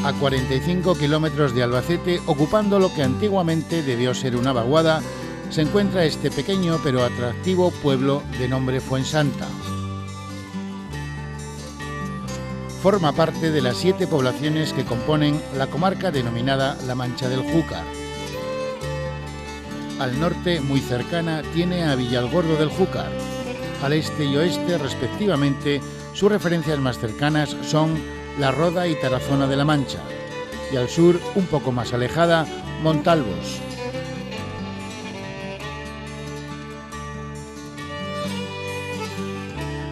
A 45 kilómetros de Albacete, ocupando lo que antiguamente debió ser una vaguada, se encuentra este pequeño pero atractivo pueblo de nombre Fuensanta. Forma parte de las 7 poblaciones que componen la comarca denominada La Mancha del Júcar. Al norte, muy cercana, tiene a Villalgordo del Júcar. Al este y oeste, respectivamente, sus referencias más cercanas son La Roda y Tarazona de la Mancha, y al sur, un poco más alejada, Montalbos.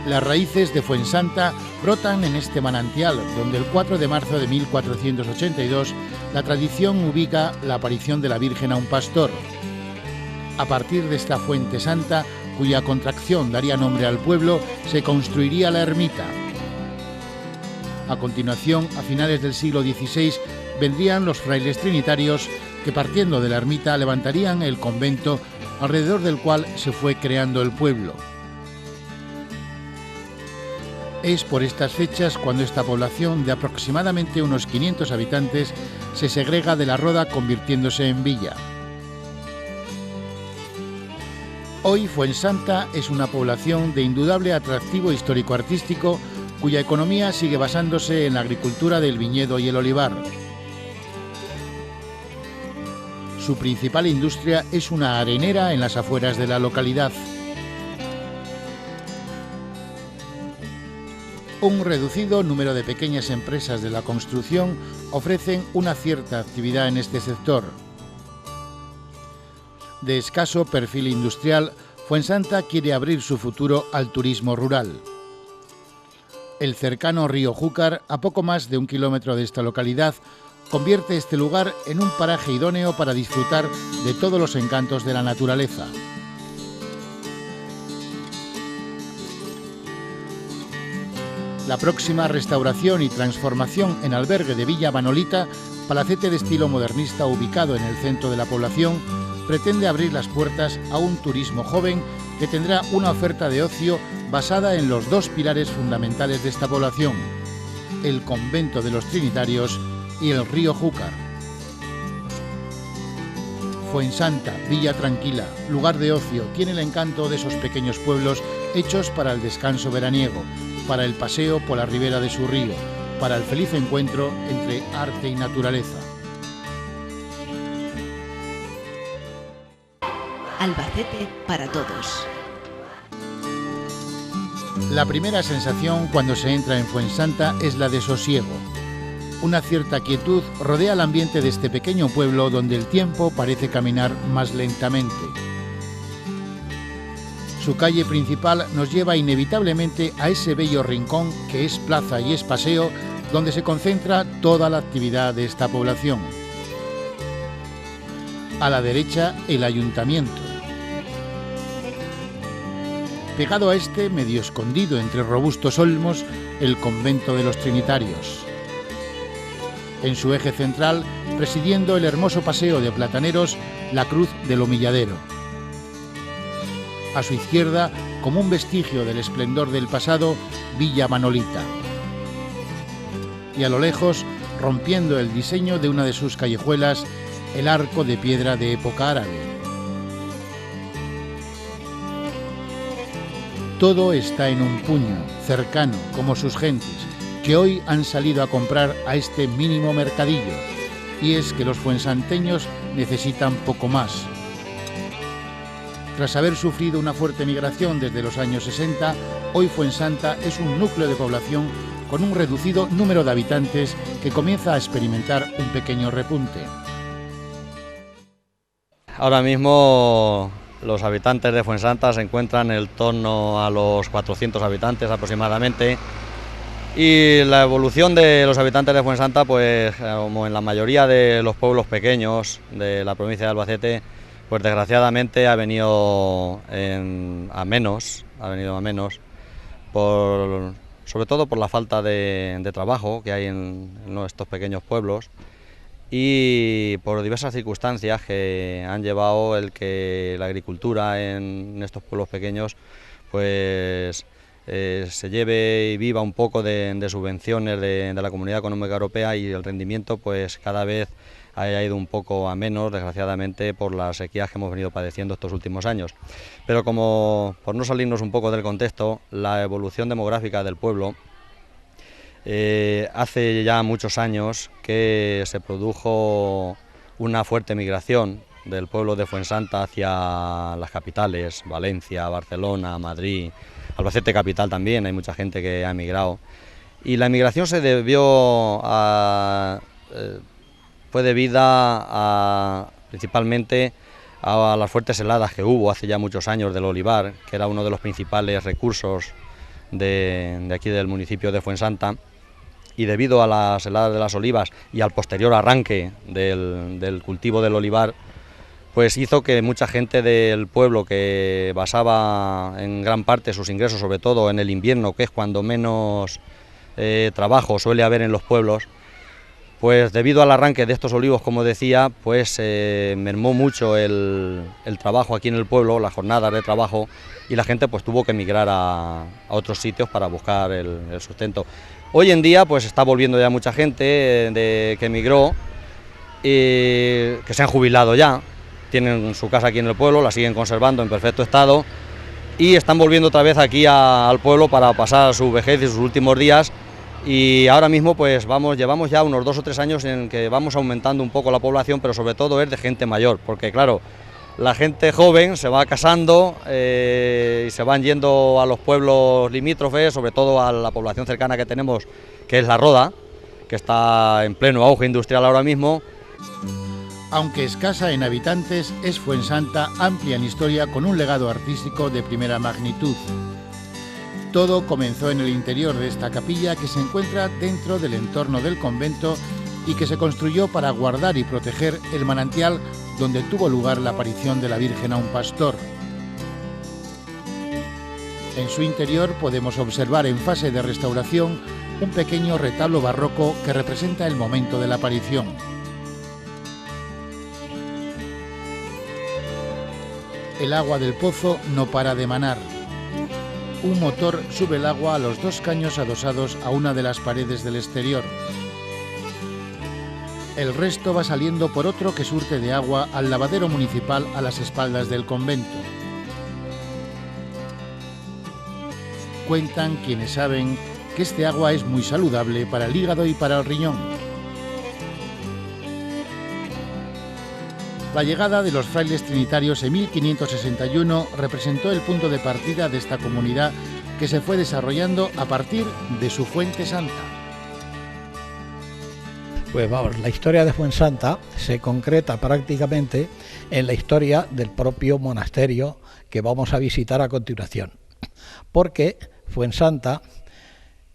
Las raíces de Fuensanta brotan en este manantial, donde el 4 de marzo de 1482 la tradición ubica la aparición de la Virgen a un pastor. A partir de esta fuente santa, cuya contracción daría nombre al pueblo, se construiría la ermita. A continuación, a finales del siglo XVI, vendrían los frailes trinitarios que, partiendo de la ermita, levantarían el convento alrededor del cual se fue creando el pueblo. Es por estas fechas cuando esta población, de aproximadamente unos 500 habitantes, se segrega de La Roda, convirtiéndose en villa. Hoy Fuensanta es una población de indudable atractivo histórico-artístico, cuya economía sigue basándose en la agricultura del viñedo y el olivar. Su principal industria es una arenera en las afueras de la localidad. Un reducido número de pequeñas empresas de la construcción ofrecen una cierta actividad en este sector. De escaso perfil industrial, Fuensanta quiere abrir su futuro al turismo rural. El cercano río Júcar, a poco más de 1 kilómetro de esta localidad, convierte este lugar en un paraje idóneo para disfrutar de todos los encantos de la naturaleza. La próxima restauración y transformación en albergue de Villa Manolita, palacete de estilo modernista ubicado en el centro de la población, pretende abrir las puertas a un turismo joven que tendrá una oferta de ocio basada en los 2 pilares fundamentales de esta población: el convento de los Trinitarios y el río Júcar. Fuensanta, villa tranquila, lugar de ocio, tiene el encanto de esos pequeños pueblos hechos para el descanso veraniego, para el paseo por la ribera de su río, para el feliz encuentro entre arte y naturaleza. Albacete para todos. La primera sensación cuando se entra en Fuensanta es la de sosiego. Una cierta quietud rodea el ambiente de este pequeño pueblo donde el tiempo parece caminar más lentamente. Su calle principal nos lleva inevitablemente a ese bello rincón que es plaza y es paseo, donde se concentra toda la actividad de esta población. A la derecha, el ayuntamiento. Pegado a este, medio escondido entre robustos olmos, el convento de los Trinitarios. En su eje central, presidiendo el hermoso paseo de plataneros, la cruz del Humilladero. A su izquierda, como un vestigio del esplendor del pasado, Villa Manolita. Y a lo lejos, rompiendo el diseño de una de sus callejuelas, el arco de piedra de época árabe. Todo está en un puño, cercano, como sus gentes, que hoy han salido a comprar a este mínimo mercadillo, y es que los fuensanteños necesitan poco más. Tras haber sufrido una fuerte migración desde los años 60, hoy Fuensanta es un núcleo de población con un reducido número de habitantes que comienza a experimentar un pequeño repunte. Ahora mismo los habitantes de Fuensanta se encuentran en torno a los 400 habitantes aproximadamente, y la evolución de los habitantes de Fuensanta, pues como en la mayoría de los pueblos pequeños de la provincia de Albacete, pues desgraciadamente ha venido a menos, sobre todo por la falta de trabajo que hay en estos pequeños pueblos, y por diversas circunstancias que han llevado el que la agricultura en estos pueblos pequeños pues se lleve y viva un poco de subvenciones de la Comunidad Económica Europea, y el rendimiento pues cada vez haya ido un poco a menos, desgraciadamente, por las sequías que hemos venido padeciendo estos últimos años. Pero como, por no salirnos un poco del contexto, la evolución demográfica del pueblo, hace ya muchos años que se produjo una fuerte migración del pueblo de Fuensanta hacia las capitales, Valencia, Barcelona, Madrid, Albacete capital también, hay mucha gente que ha emigrado. Y la emigración se debió a... fue debida principalmente a las fuertes heladas que hubo hace ya muchos años del olivar, que era uno de los principales recursos de aquí del municipio de Fuensanta, y debido a las heladas de las olivas y al posterior arranque del cultivo del olivar, pues hizo que mucha gente del pueblo, que basaba en gran parte sus ingresos, sobre todo en el invierno, que es cuando menos trabajo suele haber en los pueblos, pues debido al arranque de estos olivos, como decía, pues mermó mucho el trabajo aquí en el pueblo, las jornadas de trabajo, y la gente pues tuvo que emigrar a otros sitios para buscar el sustento. Hoy en día pues está volviendo ya mucha gente que emigró, que se han jubilado ya, tienen su casa aquí en el pueblo, la siguen conservando en perfecto estado y están volviendo otra vez aquí al pueblo para pasar su vejez y sus últimos días. Y ahora mismo pues llevamos ya unos 2 o 3 años en que vamos aumentando un poco la población, pero sobre todo es de gente mayor, porque claro, la gente joven se va casando y se van yendo a los pueblos limítrofes, sobre todo a la población cercana que tenemos, que es La Roda, que está en pleno auge industrial ahora mismo. Aunque escasa en habitantes, es Fuensanta amplia en historia, con un legado artístico de primera magnitud. Todo comenzó en el interior de esta capilla, que se encuentra dentro del entorno del convento y que se construyó para guardar y proteger el manantial donde tuvo lugar la aparición de la Virgen a un pastor. En su interior podemos observar en fase de restauración un pequeño retablo barroco que representa el momento de la aparición. El agua del pozo no para de manar. Un motor sube el agua a los 2 caños adosados a una de las paredes del exterior. El resto va saliendo por otro que surte de agua al lavadero municipal a las espaldas del convento. Cuentan quienes saben que este agua es muy saludable para el hígado y para el riñón. La llegada de los frailes trinitarios en 1561 representó el punto de partida de esta comunidad, que se fue desarrollando a partir de su fuente santa. Pues vamos, la historia de Fuensanta se concreta prácticamente en la historia del propio monasterio que vamos a visitar a continuación, porque Fuensanta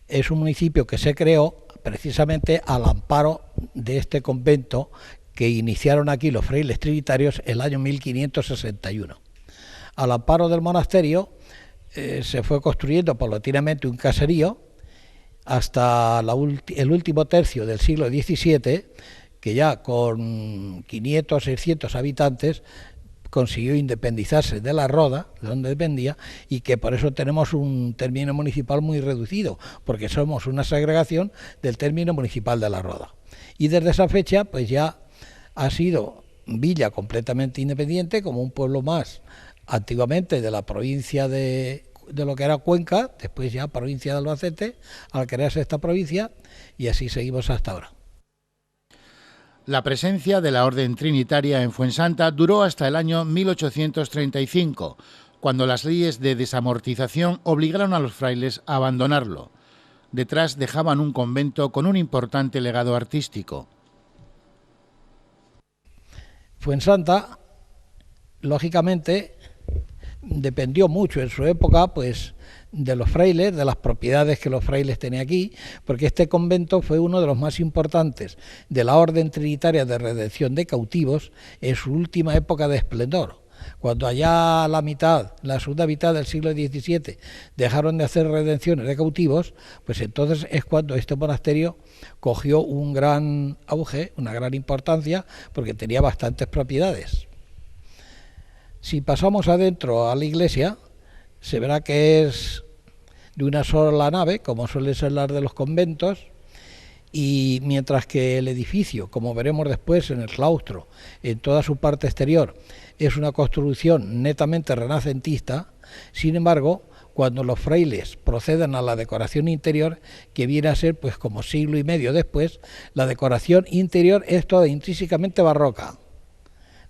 es un municipio que se creó precisamente al amparo de este convento que iniciaron aquí los frailes trinitarios el año 1561. Al amparo del monasterio se fue construyendo paulatinamente un caserío hasta el último tercio del siglo XVII, que ya con 500 o 600 habitantes consiguió independizarse de La Roda, de donde dependía, y que por eso tenemos un término municipal muy reducido, porque somos una segregación del término municipal de La Roda. Y desde esa fecha pues ya ha sido villa completamente independiente, como un pueblo más antiguamente de la provincia de lo que era Cuenca, después ya provincia de Albacete, al crearse esta provincia, y así seguimos hasta ahora. La presencia de la Orden Trinitaria en Fuensanta duró hasta el año 1835, cuando las leyes de desamortización obligaron a los frailes a abandonarlo. Detrás dejaban un convento con un importante legado artístico. Fuensanta, lógicamente, dependió mucho en su época pues de los frailes, de las propiedades que los frailes tenían aquí, porque este convento fue uno de los más importantes de la Orden Trinitaria de Redención de Cautivos en su última época de esplendor. Cuando allá la segunda mitad del siglo XVII, dejaron de hacer redenciones de cautivos, pues entonces es cuando este monasterio cogió un gran auge, una gran importancia, porque tenía bastantes propiedades. Si pasamos adentro a la iglesia, se verá que es de una sola nave, como suele ser las de los conventos, y mientras que el edificio, como veremos después en el claustro, en toda su parte exterior, es una construcción netamente renacentista, sin embargo, cuando los frailes proceden a la decoración interior, que viene a ser pues como siglo y medio después, la decoración interior es toda intrínsecamente barroca.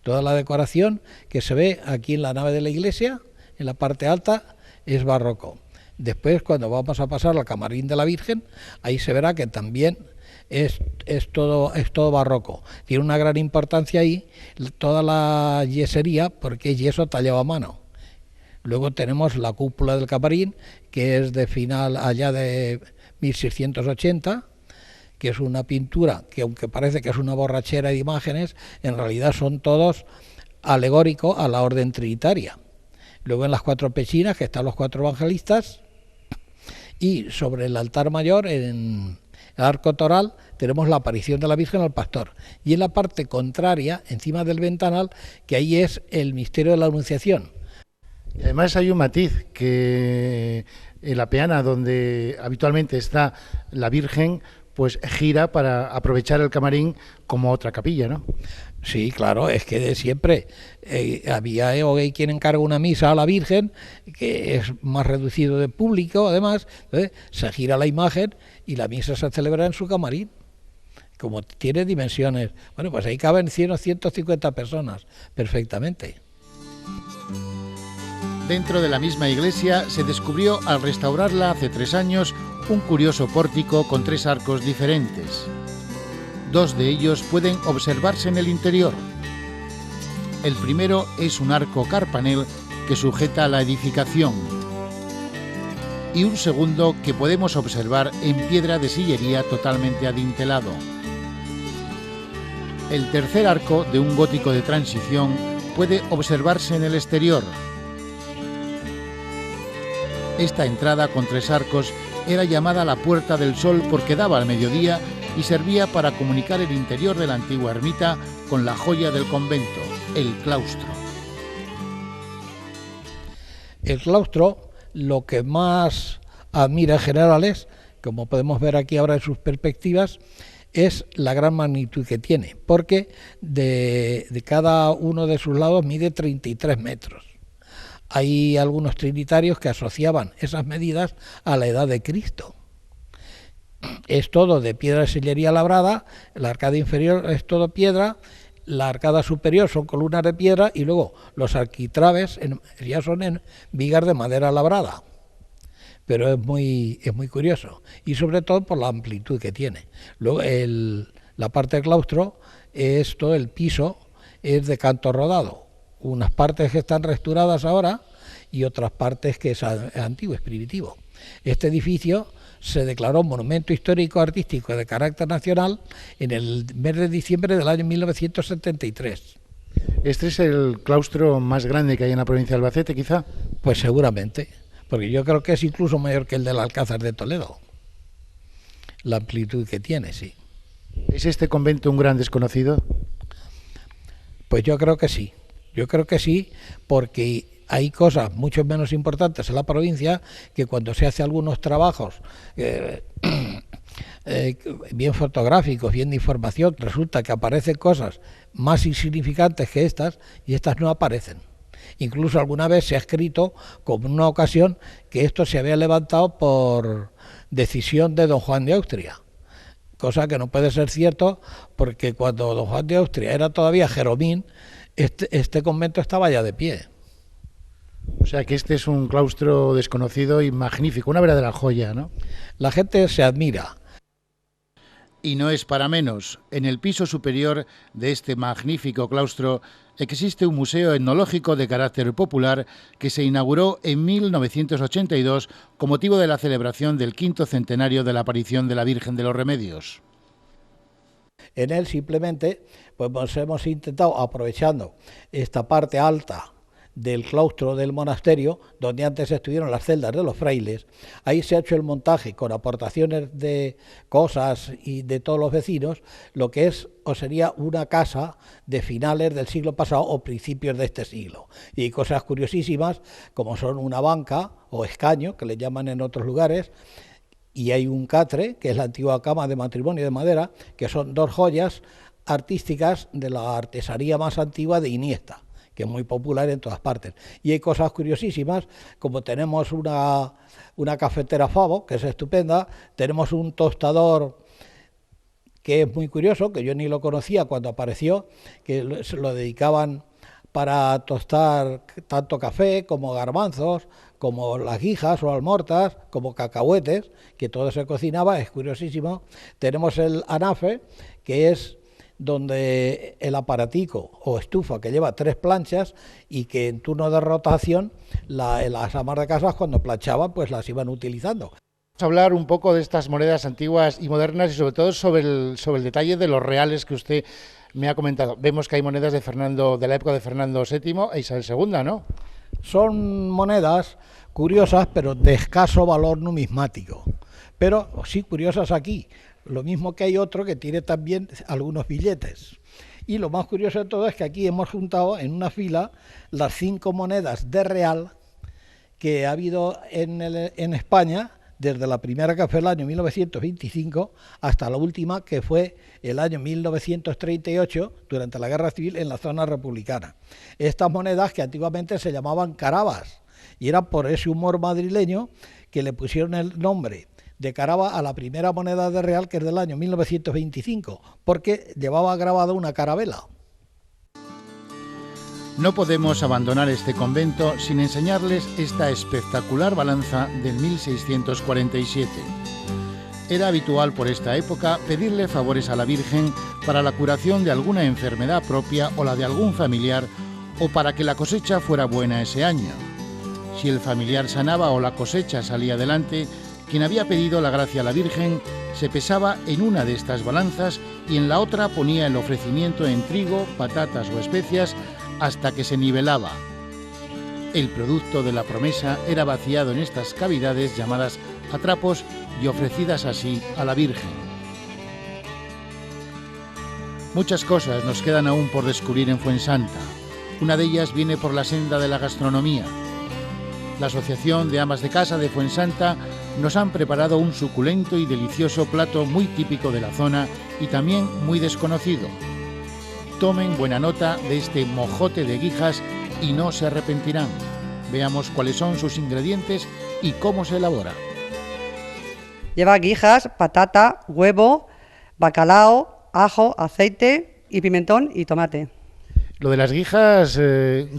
Toda la decoración que se ve aquí en la nave de la iglesia, en la parte alta, es barroco. Después, cuando vamos a pasar al camarín de la Virgen, ahí se verá que también es todo barroco. Tiene una gran importancia ahí toda la yesería, porque es yeso tallado a mano. Luego tenemos la cúpula del camarín, que es de final allá de 1680, que es una pintura que, aunque parece que es una borrachera de imágenes, en realidad son todos alegóricos a la orden trinitaria. Luego en las 4 pechinas, que están los 4 evangelistas, y sobre el altar mayor, en el arco toral, tenemos la aparición de la Virgen al pastor. Y en la parte contraria, encima del ventanal, que ahí es el misterio de la Anunciación. Y además hay un matiz, que en la peana donde habitualmente está la Virgen, pues gira para aprovechar el camarín como otra capilla, ¿no? Sí, claro, es que de siempre había hoy quien encarga una misa a la Virgen, que es más reducido de público, además, entonces se gira la imagen y la misa se celebra en su camarín. Como tiene dimensiones, bueno, pues ahí caben 100 o 150 personas perfectamente. Dentro de la misma iglesia se descubrió al restaurarla hace 3 años un curioso pórtico con 3 arcos diferentes. 2 de ellos pueden observarse en el interior. El primero es un arco carpanel que sujeta la edificación y un segundo que podemos observar en piedra de sillería totalmente adintelado. El tercer arco, de un gótico de transición, puede observarse en el exterior. Esta entrada con 3 arcos era llamada la Puerta del Sol porque daba al mediodía y servía para comunicar el interior de la antigua ermita con la joya del convento, el claustro. El claustro, lo que más admira en general es, como podemos ver aquí ahora en sus perspectivas, es la gran magnitud que tiene, porque de cada uno de sus lados mide 33 metros. Hay algunos trinitarios que asociaban esas medidas a la edad de Cristo. Es todo de piedra de sillería labrada, la arcada inferior es todo piedra, la arcada superior son columnas de piedra y luego los arquitraves ya son en vigas de madera labrada. Pero es muy curioso, y sobre todo por la amplitud que tiene. Luego la parte del claustro, todo el piso es de canto rodado, unas partes que están restauradas ahora y otras partes que es antiguo, es primitivo. Este edificio se declaró monumento histórico artístico de carácter nacional en el mes de diciembre del año 1973. ¿Este es el claustro más grande que hay en la provincia de Albacete, quizá? Pues seguramente, porque yo creo que es incluso mayor que el del Alcázar de Toledo, la amplitud que tiene, sí. ¿Es este convento un gran desconocido? Pues yo creo que sí, porque hay cosas mucho menos importantes en la provincia que cuando se hace algunos trabajos bien fotográficos, bien de información, resulta que aparecen cosas más insignificantes que estas y estas no aparecen. Incluso alguna vez se ha escrito, como en una ocasión, que esto se había levantado por decisión de don Juan de Austria, cosa que no puede ser cierto porque cuando don Juan de Austria era todavía jeromín, este convento estaba ya de pie. O sea que este es un claustro desconocido y magnífico, una verdadera joya, ¿no? La gente se admira. Y no es para menos. En el piso superior de este magnífico claustro existe un museo etnológico de carácter popular que se inauguró en 1982 con motivo de la celebración del 5º centenario de la aparición de la Virgen de los Remedios. En él simplemente pues hemos intentado, aprovechando esta parte alta del claustro del monasterio, donde antes estuvieron las celdas de los frailes. Ahí se ha hecho el montaje con aportaciones de cosas y de todos los vecinos, lo que es o sería una casa de finales del siglo pasado o principios de este siglo. Y cosas curiosísimas como son una banca o escaño, que le llaman en otros lugares, y hay un catre, que es la antigua cama de matrimonio de madera, que son dos joyas artísticas de la artesanía más antigua de Iniesta, que es muy popular en todas partes. Y hay cosas curiosísimas, como tenemos una cafetera Favo, que es estupenda, tenemos un tostador que es muy curioso, que yo ni lo conocía cuando apareció, que se lo dedicaban para tostar tanto café como garbanzos, como las guijas o almortas, como cacahuetes, que todo se cocinaba, es curiosísimo. Tenemos el anafe, que es donde el aparatico o estufa que lleva 3 planchas y que en turno de rotación las amas de casas cuando planchaban pues las iban utilizando. Vamos a hablar un poco de estas monedas antiguas y modernas y sobre todo sobre el detalle de los reales que usted me ha comentado. Vemos que hay monedas de la época de Fernando VII e Isabel II, ¿no? Son monedas curiosas pero de escaso valor numismático, pero sí curiosas aquí. Lo mismo que hay otro que tiene también algunos billetes. Y lo más curioso de todo es que aquí hemos juntado en una fila las 5 monedas de real que ha habido en España, desde la primera, que fue el año 1925, hasta la última, que fue el año 1938, durante la Guerra Civil, en la zona republicana. Estas monedas que antiguamente se llamaban carabas, y eran por ese humor madrileño que le pusieron el nombre de caraba a la primera moneda de real, que es del año 1925, porque llevaba grabada una carabela. No podemos abandonar este convento sin enseñarles esta espectacular balanza del 1647. Era habitual por esta época pedirle favores a la Virgen para la curación de alguna enfermedad propia o la de algún familiar, o para que la cosecha fuera buena ese año. Si el familiar sanaba o la cosecha salía adelante, quien había pedido la gracia a la Virgen se pesaba en una de estas balanzas y en la otra ponía el ofrecimiento en trigo, patatas o especias hasta que se nivelaba. El producto de la promesa era vaciado en estas cavidades llamadas atrapos y ofrecidas así a la Virgen. Muchas cosas nos quedan aún por descubrir en Fuensanta. Una de ellas viene por la senda de la gastronomía. La Asociación de Amas de Casa de Fuensanta nos han preparado un suculento y delicioso plato muy típico de la zona y también muy desconocido. Tomen buena nota de este mojote de guijas y no se arrepentirán. Veamos cuáles son sus ingredientes y cómo se elabora. Lleva guijas, patata, huevo, bacalao, ajo, aceite y pimentón y tomate. Lo de las guijas,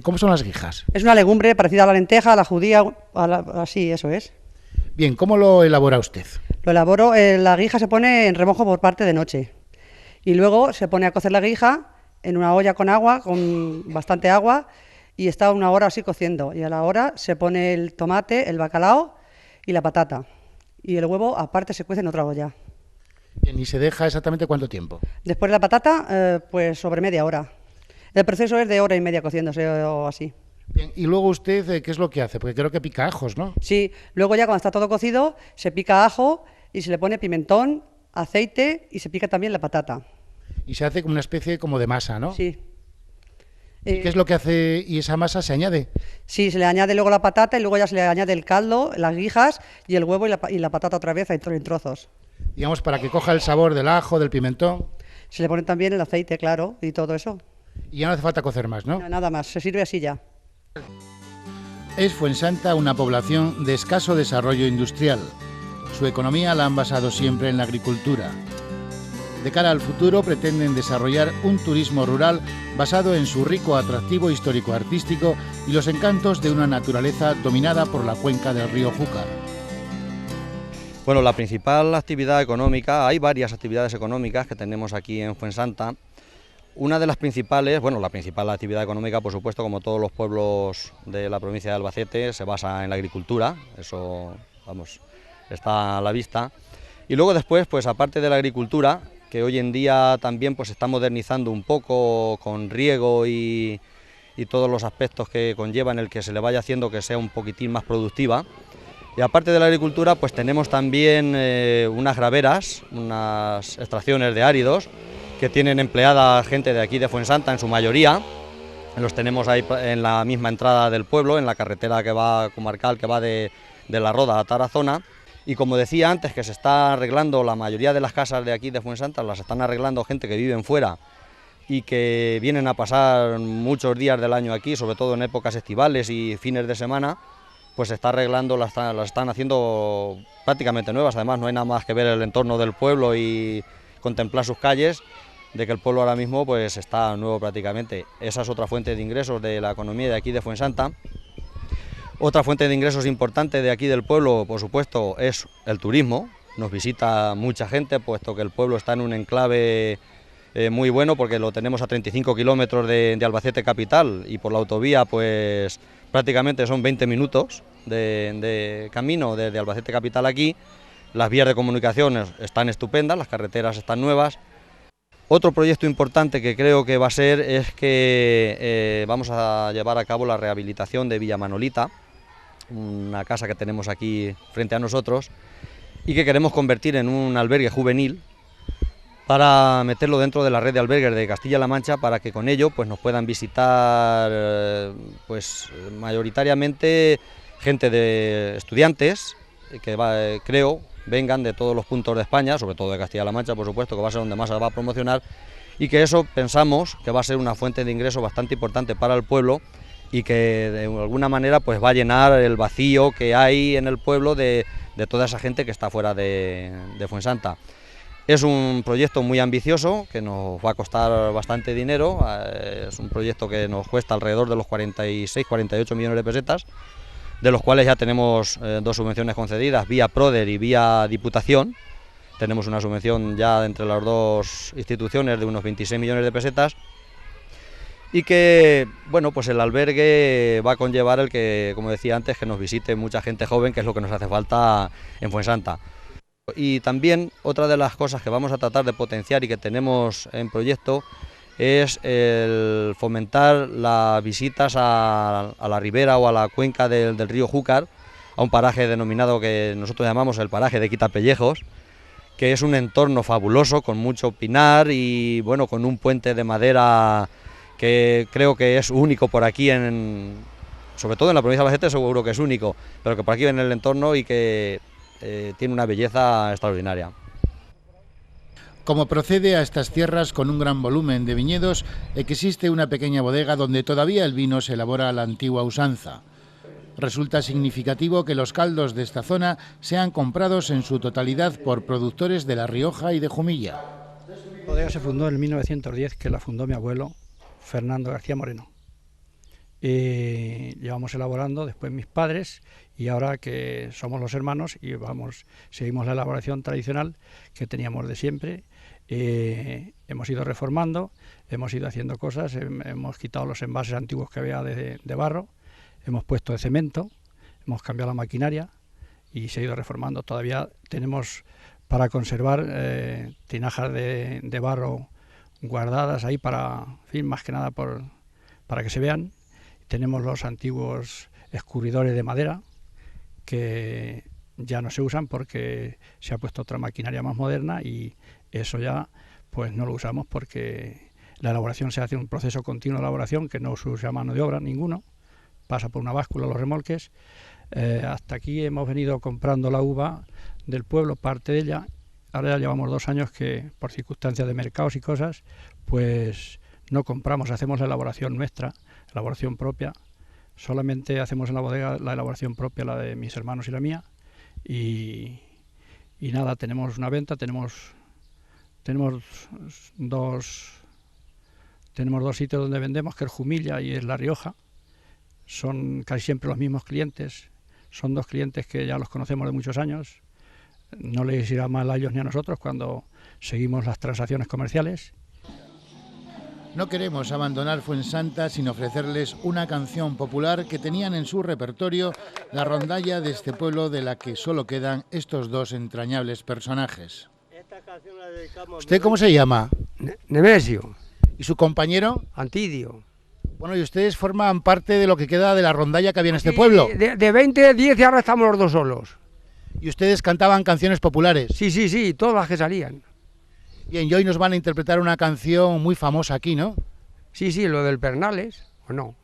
¿cómo son las guijas? Es una legumbre parecida a la lenteja, a la judía, así, eso es. Bien, ¿cómo lo elabora usted? Lo elaboro, la guija se pone en remojo por parte de noche y luego se pone a cocer la guija en una olla con agua, con bastante agua, y está 1 hora así cociendo. Y a la hora se pone el tomate, el bacalao y la patata. Y el huevo aparte se cuece en otra olla. Bien, ¿y se deja exactamente cuánto tiempo? Después de la patata, pues sobre media hora. El proceso es de 1 hora y media cociéndose o así. Bien, y luego usted, ¿qué es lo que hace? Porque creo que pica ajos, ¿no? Sí, luego ya cuando está todo cocido, se pica ajo y se le pone pimentón, aceite y se pica también la patata. Y se hace como una especie como de masa, ¿no? Sí. ¿Y qué es lo que hace y esa masa se añade? Sí, se le añade luego la patata y luego ya se le añade el caldo, las guijas y el huevo y la patata otra vez en trozos. Digamos, para que coja el sabor del ajo, del pimentón. Se le pone también el aceite, claro, y todo eso. Y ya no hace falta cocer más, ¿no? No, nada más, se sirve así ya. Es Fuensanta una población de escaso desarrollo industrial. Su economía la han basado siempre en la agricultura. De cara al futuro pretenden desarrollar un turismo rural basado en su rico atractivo histórico-artístico y los encantos de una naturaleza dominada por la cuenca del río Júcar. Bueno, la principal actividad económica, hay varias actividades económicas que tenemos aquí en Fuensanta. Una de las principales, bueno, la principal actividad económica, por supuesto, como todos los pueblos de la provincia de Albacete, se basa en la agricultura, eso, vamos, está a la vista. Y luego después, pues aparte de la agricultura, que hoy en día también pues se está modernizando un poco con riego y y todos los aspectos que conllevan el que se le vaya haciendo que sea un poquitín más productiva. Y aparte de la agricultura, pues tenemos también unas graveras, unas extracciones de áridos que tienen empleada gente de aquí de Fuensanta en su mayoría. Los tenemos ahí en la misma entrada del pueblo, en la carretera que va comarcal, que va de La Roda a Tarazona. Y como decía antes, que se está arreglando la mayoría de las casas de aquí de Fuensanta, las están arreglando gente que viven fuera y que vienen a pasar muchos días del año aquí, sobre todo en épocas estivales y fines de semana, pues se está arreglando, las están haciendo prácticamente nuevas. Además no hay nada más que ver el entorno del pueblo y contemplar sus calles, de que el pueblo ahora mismo pues está nuevo prácticamente. Esa es otra fuente de ingresos de la economía de aquí de Fuensanta. Otra fuente de ingresos importante de aquí del pueblo, por supuesto, es el turismo. Nos visita mucha gente, puesto que el pueblo está en un enclave muy bueno, porque lo tenemos a 35 kilómetros de Albacete capital, y por la autovía pues prácticamente son 20 minutos de camino desde Albacete capital aquí. Las vías de comunicación están estupendas, las carreteras están nuevas. Otro proyecto importante que creo que va a ser es que vamos a llevar a cabo la rehabilitación de Villa Manolita, una casa que tenemos aquí frente a nosotros y que queremos convertir en un albergue juvenil para meterlo dentro de la red de albergues de Castilla-La Mancha, para que con ello pues nos puedan visitar pues mayoritariamente gente de estudiantes que creo vengan de todos los puntos de España, sobre todo de Castilla-La Mancha, por supuesto, que va a ser donde más se va a promocionar, y que eso pensamos que va a ser una fuente de ingreso bastante importante para el pueblo y que de alguna manera pues va a llenar el vacío que hay en el pueblo de toda esa gente que está fuera de Fuensanta. Es un proyecto muy ambicioso que nos va a costar bastante dinero, es un proyecto que nos cuesta alrededor de los 46-48 millones de pesetas, de los cuales ya tenemos dos subvenciones concedidas, vía Proder y vía Diputación. Tenemos una subvención ya entre las dos instituciones de unos 26 millones de pesetas, y que, bueno, pues el albergue va a conllevar el que, como decía antes, que nos visite mucha gente joven, que es lo que nos hace falta en Fuensanta. Y también otra de las cosas que vamos a tratar de potenciar y que tenemos en proyecto es el fomentar las visitas a la ribera o a la cuenca del río Júcar, a un paraje denominado que nosotros llamamos el paraje de Quitapellejos, que es un entorno fabuloso con mucho pinar y bueno, con un puente de madera que creo que es único por aquí, sobre todo en la provincia de Albacete seguro que es único, pero que por aquí en el entorno y que tiene una belleza extraordinaria. Como procede a estas tierras con un gran volumen de viñedos, existe una pequeña bodega donde todavía el vino se elabora a la antigua usanza. Resulta significativo que los caldos de esta zona sean comprados en su totalidad por productores de La Rioja y de Jumilla. La bodega se fundó en 1910, que la fundó mi abuelo, Fernando García Moreno. Llevamos elaborando después mis padres, y ahora que somos los hermanos y seguimos la elaboración tradicional que teníamos de siempre. Hemos ido reformando, hemos ido haciendo cosas, hemos quitado los envases antiguos que había de barro, hemos puesto de cemento, hemos cambiado la maquinaria y se ha ido reformando. Todavía tenemos para conservar tinajas de barro guardadas ahí para, en fin, más que nada para que se vean. Tenemos los antiguos escurridores de madera que ya no se usan porque se ha puesto otra maquinaria más moderna, y eso ya pues no lo usamos porque la elaboración se hace un proceso continuo de elaboración que no se usa mano de obra ninguno, pasa por una báscula los remolques. Hasta aquí hemos venido comprando la uva del pueblo, parte de ella. Ahora ya llevamos 2 años que por circunstancias de mercados y cosas pues no compramos, hacemos la elaboración nuestra, elaboración propia. Solamente hacemos en la bodega la elaboración propia, la de mis hermanos y la mía, y nada, tenemos una venta, tenemos dos sitios donde vendemos, que es Jumilla y es La Rioja. Son casi siempre los mismos clientes, son 2 clientes que ya los conocemos de muchos años, no les irá mal a ellos ni a nosotros cuando seguimos las transacciones comerciales. No queremos abandonar Fuensanta sin ofrecerles una canción popular que tenían en su repertorio la rondalla de este pueblo, de la que solo quedan estos 2 entrañables personajes. ¿Usted cómo se llama? Nemesio. ¿Y su compañero? Antidio. Bueno, y ustedes forman parte de lo que queda de la rondalla que había en este pueblo. De 20, 10 y ahora estamos los dos solos. Y ustedes cantaban canciones populares. Sí, todas las que salían. Bien, y hoy nos van a interpretar una canción muy famosa aquí, ¿no? Sí, lo del Pernales, ¿o no?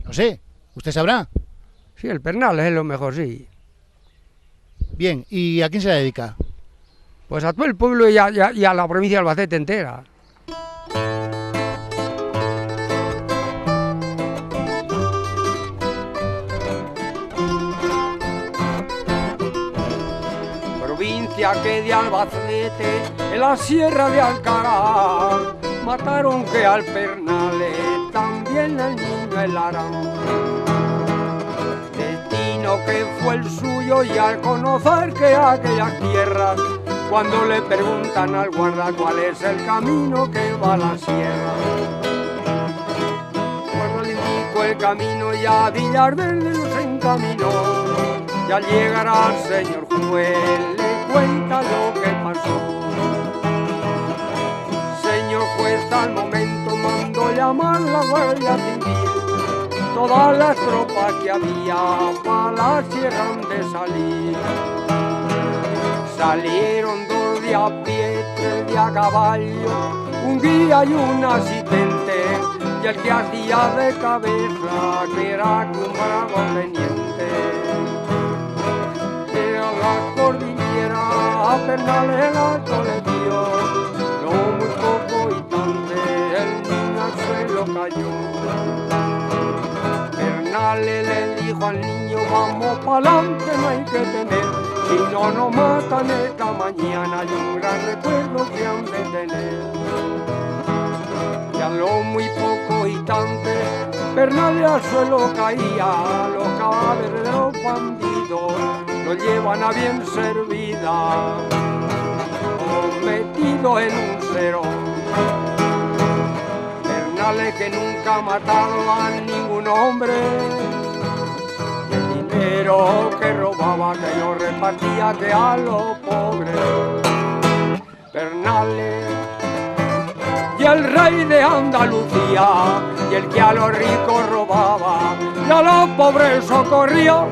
No sé, ¿usted sabrá? Sí, el Pernales es lo mejor, sí. Bien, ¿y a quién se la dedica? Pues a todo el pueblo y a la provincia de Albacete entera. Provincia que de Albacete, en la sierra de Alcaraz, mataron que al Pernales, también al niño el Arán. Destino que fue el suyo, y al conocer que aquellas tierras, cuando le preguntan al guarda cuál es el camino que va a la sierra, cuando le indicó el camino y a Villaverde los encaminó, y al llegar al señor juez le cuenta lo que pasó. Señor juez, al momento mandó llamar la guardia civil, todas las tropas que había para la sierra han de salir. Salieron 2 de a pie, 3 de a caballo, un guía y un asistente, y el que hacía de cabeza, que era un bravo teniente. De la cordillera a Pernales la colección, lo muy poco y tanto el niño al suelo cayó. Pernales le dijo al niño, vamos pa'lante, no hay que temer, si no nos matan esta mañana, hay un gran recuerdo que han de tener. Y a lo muy poco instante, Pernales al suelo caía, los cadáveres de los bandidos lo llevan a bien servida, metido en un cero. Pernales que nunca ha matado a ningún hombre, pero que robaba, que lo repartía que a los pobres. Pernales y el rey de Andalucía, y el que a los ricos robaba y a los pobres socorría.